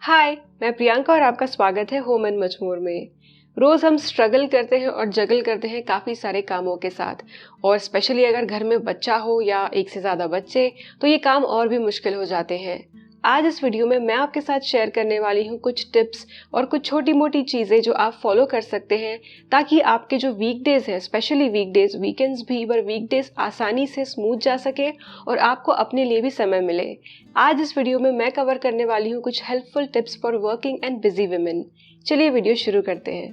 हाय, मैं प्रियंका और आपका स्वागत है होम एंड मच मोर में। रोज हम स्ट्रगल करते हैं और जगल करते हैं काफ़ी सारे कामों के साथ, और स्पेशली अगर घर में बच्चा हो या एक से ज़्यादा बच्चे तो ये काम और भी मुश्किल हो जाते हैं। आज इस वीडियो में मैं आपके साथ शेयर करने वाली हूँ कुछ टिप्स और कुछ छोटी मोटी चीज़ें जो आप फॉलो कर सकते हैं ताकि आपके जो वीकडेज हैं, स्पेशली वीकडेज, वीकेंड्स भी, पर वीकडेज आसानी से स्मूथ जा सके और आपको अपने लिए भी समय मिले। आज इस वीडियो में मैं कवर करने वाली हूँ कुछ helpful tips for working and busy women. चलिए वीडियो शुरू करते हैं।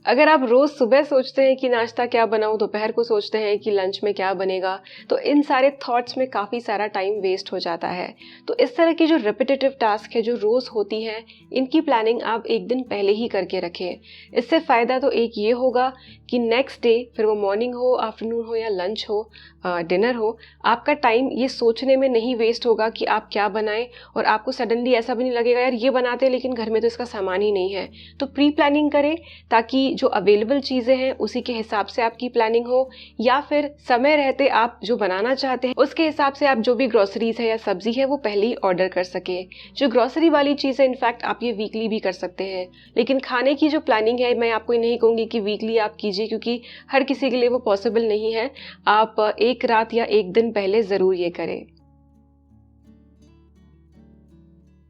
अगर आप रोज सुबह सोचते हैं कि नाश्ता क्या बनाऊं, दोपहर को सोचते हैं कि लंच में क्या बनेगा, तो इन सारे थॉट्स में काफ़ी सारा टाइम वेस्ट हो जाता है। तो इस तरह की जो रिपीटेटिव टास्क है जो रोज़ होती हैं, इनकी प्लानिंग आप एक दिन पहले ही करके रखें। इससे फ़ायदा तो एक ये होगा कि नेक्स्ट डे, फिर वो मॉर्निंग हो, आफ्टरनून हो या लंच हो, डिनर हो, आपका टाइम ये सोचने में नहीं वेस्ट होगा कि आप क्या बनाएं, और आपको सडनली ऐसा भी नहीं लगेगा यार ये बनाते हैं लेकिन घर में तो इसका सामान ही नहीं है। तो प्री प्लानिंग करें ताकि जो अवेलेबल चीज़ें हैं उसी के हिसाब से आपकी प्लानिंग हो, या फिर समय रहते आप जो बनाना चाहते हैं उसके हिसाब से आप जो भी ग्रोसरीज है या सब्जी है वो पहले ही ऑर्डर कर सके। जो ग्रोसरी वाली चीज़ है इनफैक्ट आप ये वीकली भी कर सकते हैं, लेकिन खाने की जो प्लानिंग है मैं आपको नहीं कहूँगी कि वीकली आप कीजिए, क्योंकि हर किसी के लिए वो पॉसिबल नहीं है। आप एक रात या एक दिन पहले ज़रूर ये करें।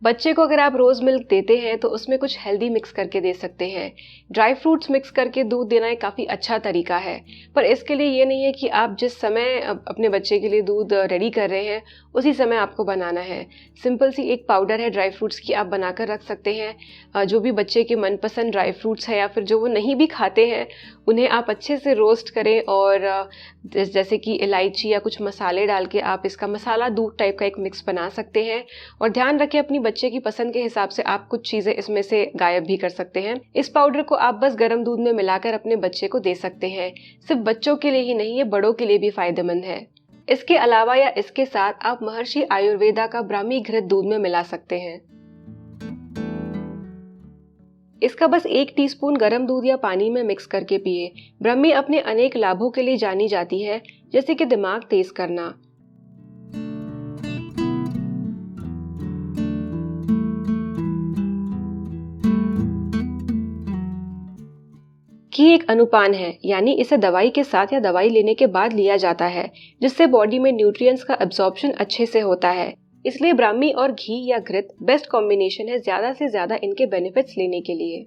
बच्चे को अगर आप रोज़ मिल्क देते हैं तो उसमें कुछ हेल्दी मिक्स करके दे सकते हैं। ड्राई फ्रूट्स मिक्स करके दूध देना एक काफ़ी अच्छा तरीका है, पर इसके लिए ये नहीं है कि आप जिस समय अपने बच्चे के लिए दूध रेडी कर रहे हैं उसी समय आपको बनाना है। सिंपल सी एक पाउडर है ड्राई फ्रूट्स की, आप बनाकर रख सकते हैं। जो भी बच्चे के मनपसंद ड्राई फ्रूट्स है या फिर जो वो नहीं भी खाते हैं उन्हें आप अच्छे से रोस्ट करें, और जैसे कि इलायची या कुछ मसाले डाल के आप इसका मसाला दूध टाइप का एक मिक्स बना सकते हैं। और ध्यान रखें अपनी बच्चे की पसंद के हिसाब से आप कुछ चीज़ें इसमें से गायब भी कर सकते हैं। इस पाउडर को आप बस गर्म दूध में मिलाकर अपने बच्चे को दे सकते हैं। सिर्फ बच्चों के लिए ही नहीं, ये बड़ों के लिए भी फायदेमंद है। इसके अलावा या इसके साथ आप महर्षि आयुर्वेदा का ब्राह्मी घृत दूध में मिला सकते हैं। इसका बस 1 टीस्पून गर्म दूध या पानी में मिक्स करके पिए। ब्राह्मी अपने अनेक लाभों के लिए जानी जाती है, जैसे कि दिमाग तेज करना, की एक अनुपान है, यानी इसे दवाई के साथ या दवाई लेने के बाद लिया जाता है, जिससे बॉडी में न्यूट्रिएंट्स का एब्जॉर्प्शन अच्छे से होता है। इसलिए ब्राह्मी और घी या घृत बेस्ट कॉम्बिनेशन है ज्यादा से ज्यादा इनके बेनिफिट्स लेने के लिए।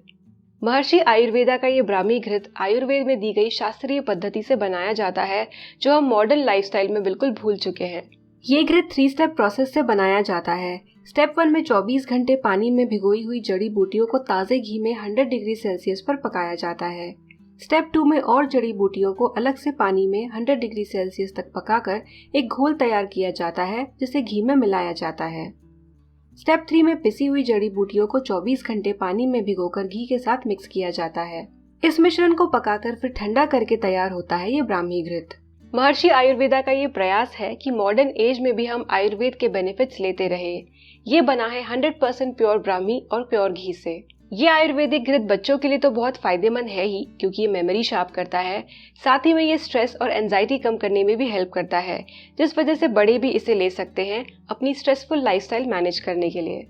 महर्षि आयुर्वेदा का ये ब्राह्मी घृत आयुर्वेद में दी गई शास्त्रीय पद्धति से बनाया जाता है, जो हम मॉडर्न लाइफस्टाइल में बिल्कुल भूल चुके हैं। ये घृत 3 स्टेप प्रोसेस से बनाया जाता है। स्टेप 1 में 24 घंटे पानी में भिगोई हुई जड़ी बूटियों को ताज़े घी में 100 डिग्री सेल्सियस पर पकाया जाता है। स्टेप 2 में और जड़ी बूटियों को अलग से पानी में 100 डिग्री सेल्सियस तक पकाकर एक घोल तैयार किया जाता है, जिसे घी में मिलाया जाता है। स्टेप 3 में पिसी हुई जड़ी बूटियों को 24 घंटे पानी में भिगोकर घी के साथ मिक्स किया जाता है। इस मिश्रण को पकाकर फिर ठंडा करके तैयार होता है ये ब्राह्मी घृत। महर्षि आयुर्वेदा का ये प्रयास है कि मॉडर्न एज में भी हम आयुर्वेद के बेनिफिट्स लेते रहे। ये बना है 100% प्योर ब्राह्मी और प्योर घी से। ये आयुर्वेदिक घृत बच्चों के लिए तो बहुत फायदेमंद है ही, क्योंकि ये मेमोरी शार्प करता है, साथ ही में ये स्ट्रेस और एंजाइटी कम करने में भी हेल्प करता है, जिस वजह से बड़े भी इसे ले सकते हैं अपनी स्ट्रेसफुल लाइफस्टाइल मैनेज करने के लिए।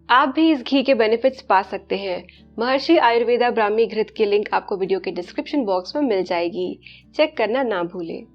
आप भी इस घी के बेनिफिट्स पा सकते हैं। महर्षि आयुर्वेदा ब्राह्मी घृत की लिंक आपको वीडियो के डिस्क्रिप्शन बॉक्स में मिल जाएगी, चेक करना ना भूलें।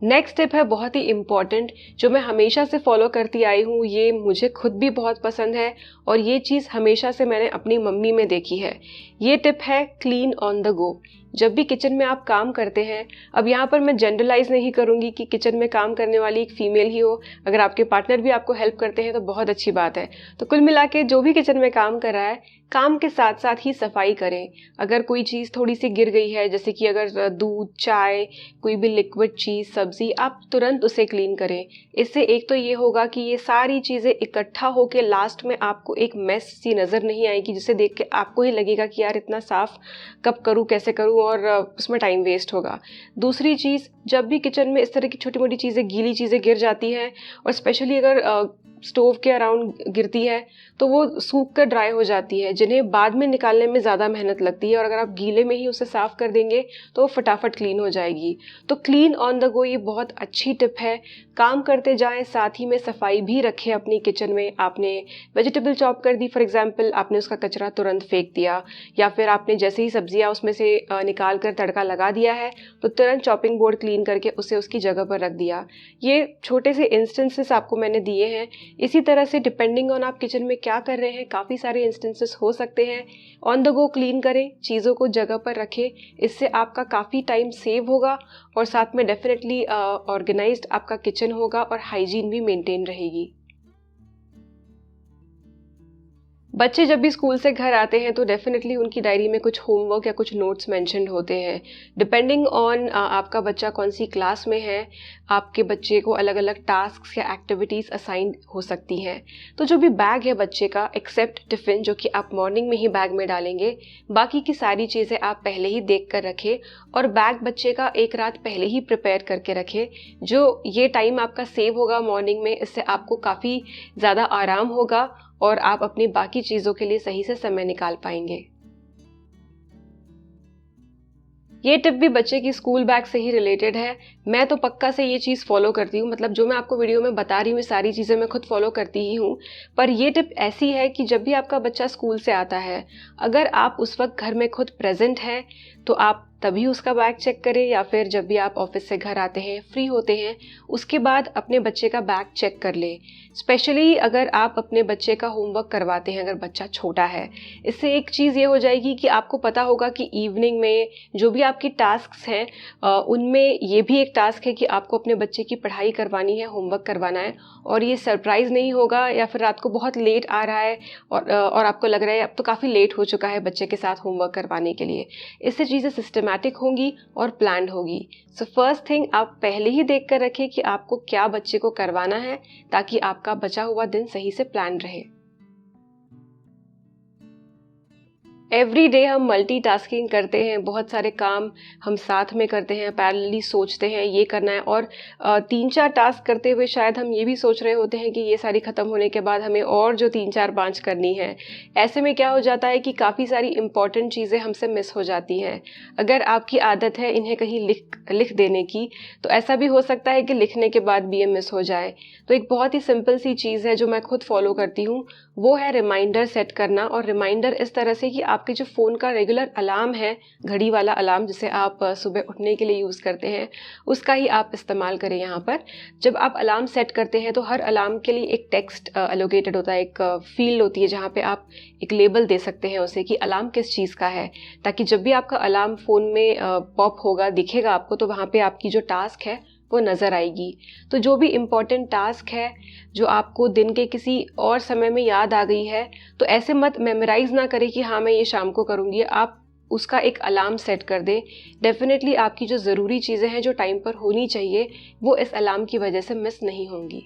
नेक्स्ट स्टेप है बहुत ही इम्पॉर्टेंट, जो मैं हमेशा से फॉलो करती आई हूँ। ये मुझे खुद भी बहुत पसंद है और ये चीज़ हमेशा से मैंने अपनी मम्मी में देखी है। ये टिप है क्लीन ऑन द गो। जब भी किचन में आप काम करते हैं, अब यहाँ पर मैं जनरलाइज नहीं करूँगी कि किचन में काम करने वाली एक फीमेल ही हो, अगर आपके पार्टनर भी आपको हेल्प करते हैं तो बहुत अच्छी बात है। तो कुल मिला के जो भी किचन में काम कर रहा है, काम के साथ साथ ही सफाई करें। अगर कोई चीज़ थोड़ी सी गिर गई है, जैसे कि अगर दूध, चाय, कोई भी लिक्विड चीज़, सब्जी, आप तुरंत उसे क्लीन करें। इससे एक तो ये होगा कि ये सारी चीज़ें इकट्ठा होकर लास्ट में आपको एक मेस सी नज़र नहीं आएगी, जिसे देख के आपको ही लगेगा कि यार इतना साफ कब करूँ, कैसे करूँ, करूँ और उसमें टाइम वेस्ट होगा। दूसरी चीज़, जब भी किचन में इस तरह की छोटी मोटी चीज़ें, गीली चीज़ें गिर जाती हैं और स्पेशली अगर स्टोव के अराउंड गिरती है तो वो सूख कर ड्राई हो जाती है, जिन्हें बाद में निकालने में ज़्यादा मेहनत लगती है, और अगर आप गीले में ही उसे साफ़ कर देंगे तो वो फटाफट क्लीन हो जाएगी। तो क्लीन ऑन द गो ये बहुत अच्छी टिप है। काम करते जाएं, साथ ही में सफाई भी रखें अपनी किचन में। आपने वेजिटेबल चॉप कर दी फॉर एग्जांपल, आपने उसका कचरा तुरंत फेंक दिया, या फिर आपने जैसे ही सब्जियां उसमें से निकाल कर तड़का लगा दिया है तो तुरंत चॉपिंग बोर्ड क्लीन करके उसे उसकी जगह पर रख दिया। ये छोटे से इंस्टेंसेस आपको मैंने दिए हैं। इसी तरह से डिपेंडिंग ऑन आप किचन में क्या कर रहे हैं, काफ़ी सारे इंस्टेंसेस हो सकते हैं। ऑन द गो क्लीन करें, चीज़ों को जगह पर रखें, इससे आपका काफ़ी टाइम सेव होगा और साथ में डेफिनेटली ऑर्गेनाइज्ड आपका किचन होगा और हाइजीन भी मेंटेन रहेगी। बच्चे जब भी स्कूल से घर आते हैं तो डेफिनेटली उनकी डायरी में कुछ होमवर्क या कुछ नोट्स मेंशन्ड होते हैं। डिपेंडिंग ऑन आपका बच्चा कौन सी क्लास में है, आपके बच्चे को अलग अलग टास्क्स या एक्टिविटीज़ असाइन हो सकती हैं। तो जो भी बैग है बच्चे का, एक्सेप्ट टिफ़िन जो कि आप मॉर्निंग में ही बैग में डालेंगे, बाकी की सारी चीज़ें आप पहले ही देख कर रखें और बैग बच्चे का एक रात पहले ही प्रिपेयर करके रखें। जो ये टाइम आपका सेव होगा मॉर्निंग में, इससे आपको काफ़ी ज़्यादा आराम होगा और आप अपनी बाकी चीज़ों के लिए सही से समय निकाल पाएंगे। ये टिप भी बच्चे की स्कूल बैग से ही रिलेटेड है। मैं तो पक्का से ये चीज़ फॉलो करती हूँ, मतलब जो मैं आपको वीडियो में बता रही हूँ ये सारी चीज़ें मैं खुद फॉलो करती ही हूँ। पर ये टिप ऐसी है कि जब भी आपका बच्चा स्कूल से आता है, अगर आप उस वक्त घर में खुद प्रेजेंट हैं तो आप तभी उसका बैग चेक करें, या फिर जब भी आप ऑफिस से घर आते हैं, फ्री होते हैं, उसके बाद अपने बच्चे का बैग चेक कर लें। स्पेशली अगर आप अपने बच्चे का होमवर्क करवाते हैं, अगर बच्चा छोटा है, इससे एक चीज़ ये हो जाएगी कि आपको पता होगा कि इवनिंग में जो भी आपकी टास्क्स हैं उनमें ये भी एक टास्क है कि आपको अपने बच्चे की पढ़ाई करवानी है, होमवर्क करवाना है, और ये सरप्राइज़ नहीं होगा या फिर रात को बहुत लेट आ रहा है और आपको लग रहा है अब तो काफ़ी लेट हो चुका है बच्चे के साथ होमवर्क करवाने के लिए। इससे चीज़ें सिस्टमैटिक होंगी और प्लान्ड होगी। सो फर्स्ट थिंग, आप पहले ही देख कर रखें कि आपको क्या बच्चे को करवाना है, ताकि आपका बचा हुआ दिन सही से प्लान रहे। एवरी डे हम मल्टीटास्किंग करते हैं, बहुत सारे काम हम साथ में करते हैं, पैरेलली सोचते हैं ये करना है, और 3-4 टास्क करते हुए शायद हम ये भी सोच रहे होते हैं कि ये सारी ख़त्म होने के बाद हमें और जो 3-4-5 करनी है। ऐसे में क्या हो जाता है कि काफ़ी सारी इंपॉर्टेंट चीज़ें हमसे मिस हो जाती हैं। अगर आपकी आदत है इन्हें कहीं लिख देने की, तो ऐसा भी हो सकता है कि लिखने के बाद भी ये मिस हो जाए। तो एक बहुत ही सिंपल सी चीज़ है जो मैं खुद फॉलो करती हूँ, वो है रिमाइंडर सेट करना। और रिमाइंडर इस तरह से कि आपके जो फ़ोन का रेगुलर अलार्म है, घड़ी वाला अलार्म जिसे आप सुबह उठने के लिए यूज़ करते हैं, उसका ही आप इस्तेमाल करें यहाँ पर। जब आप अलार्म सेट करते हैं तो हर अलार्म के लिए एक टेक्स्ट एलोकेटेड होता है, एक फील्ड होती है जहाँ पे आप एक लेबल दे सकते हैं उसे कि अलार्म किस चीज़ का है, ताकि जब भी आपका अलार्म फ़ोन में पॉप होगा, दिखेगा आपको, तो वहाँ पे आपकी जो टास्क है वो नज़र आएगी। तो जो भी इम्पॉर्टेंट टास्क है जो आपको दिन के किसी और समय में याद आ गई है, तो ऐसे मत मेमोराइज़ ना करें कि हाँ मैं ये शाम को करूँगी। आप उसका एक अलार्म सेट कर दें। डेफिनेटली आपकी जो ज़रूरी चीज़ें हैं जो टाइम पर होनी चाहिए, वो इस अलार्म की वजह से मिस नहीं होंगी।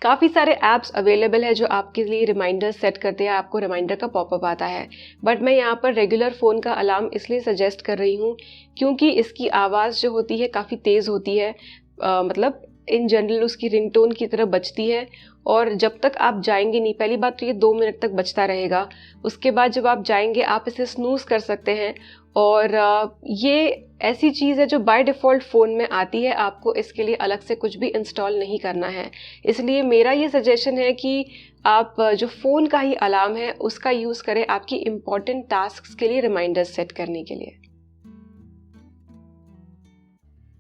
काफ़ी सारे ऐप्स अवेलेबल है जो आपके लिए रिमाइंडर सेट करते हैं, आपको रिमाइंडर का पॉपअप आता है। बट मैं यहाँ पर रेगुलर फ़ोन का अलार्म इसलिए सजेस्ट कर रही हूँ क्योंकि इसकी आवाज़ जो होती है काफ़ी तेज़ होती है, मतलब इन जनरल उसकी रिंगटोन की तरह बजती है, और जब तक आप जाएंगे नहीं, पहली बात तो ये 2 मिनट तक बजता रहेगा। उसके बाद जब आप जाएंगे आप इसे स्नूज़ कर सकते हैं, और ये ऐसी चीज़ है जो बाय डिफ़ॉल्ट फ़ोन में आती है, आपको इसके लिए अलग से कुछ भी इंस्टॉल नहीं करना है। इसलिए मेरा ये सजेशन है कि आप जो फ़ोन का ही अलार्म है उसका यूज़ करें आपकी इम्पॉर्टेंट टास्क्स के लिए रिमाइंडर सेट करने के लिए।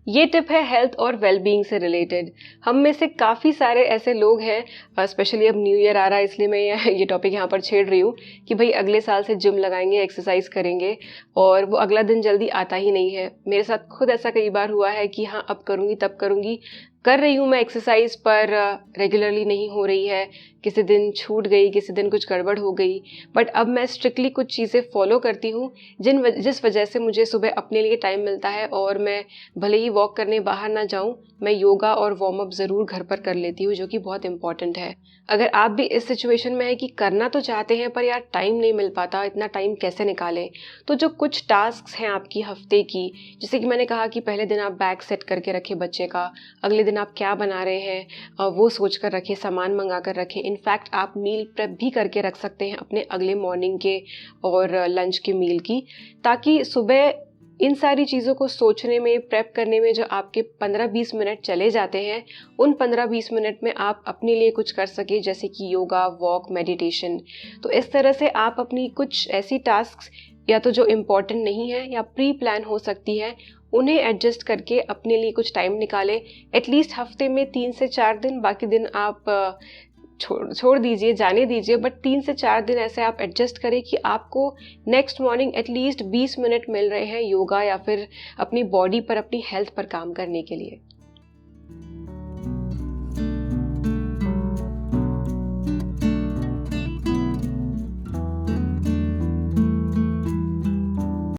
ये टिप है हेल्थ और वेलबींग से रिलेटेड। हम में से काफ़ी सारे ऐसे लोग हैं, स्पेशली अब न्यू ईयर आ रहा है इसलिए मैं ये टॉपिक यहाँ पर छेड़ रही हूँ कि भाई अगले साल से जिम लगाएंगे, एक्सरसाइज करेंगे, और वो अगला दिन जल्दी आता ही नहीं है। मेरे साथ खुद ऐसा कई बार हुआ है कि हाँ अब करूँगी तब करूँगी, कर रही हूँ मैं एक्सरसाइज, पर रेगुलरली नहीं हो रही है, किसी दिन छूट गई, किसी दिन कुछ गड़बड़ हो गई। बट अब मैं स्ट्रिक्टली कुछ चीज़ें फॉलो करती हूँ जिस वजह से मुझे सुबह अपने लिए टाइम मिलता है, और मैं भले ही वॉक करने बाहर ना जाऊँ, मैं योगा और वार्म अप ज़रूर घर पर कर लेती हूँ, जो कि बहुत इंपॉर्टेंट है। अगर आप भी इस सिचुएशन में है कि करना तो चाहते हैं पर यार टाइम नहीं मिल पाता, इतना टाइम कैसे निकालें, तो जो कुछ टास्क्स हैं आपकी हफ्ते की, जैसे कि मैंने कहा कि पहले दिन आप बैग सेट करके रखें बच्चे का, अगले दिन आप क्या बना रहे हैं वो सोच कर रखें, सामान मंगा कर रखें। इनफैक्ट आप मील प्रेप भी करके रख सकते हैं अपने अगले मॉर्निंग के और लंच के मील की, ताकि सुबह इन सारी चीज़ों को सोचने में, प्रेप करने में जो आपके 15-20 मिनट चले जाते हैं, उन 15-20 मिनट में आप अपने लिए कुछ कर सके, जैसे कि योगा, वॉक, मेडिटेशन। तो इस तरह से आप अपनी कुछ ऐसी टास्क्स, या तो जो इम्पोर्टेंट नहीं है या प्री प्लान हो सकती है, उन्हें एडजस्ट करके अपने लिए कुछ टाइम निकालें। एटलीस्ट हफ्ते में 3 से 4 दिन, बाकी दिन आप छोड़ दीजिए, जाने दीजिए, बट 3 से 4 दिन ऐसे आप एडजस्ट करें कि आपको नेक्स्ट मॉर्निंग एटलीस्ट 20 मिनट मिल रहे हैं योगा या फिर अपनी बॉडी पर, अपनी हेल्थ पर काम करने के लिए।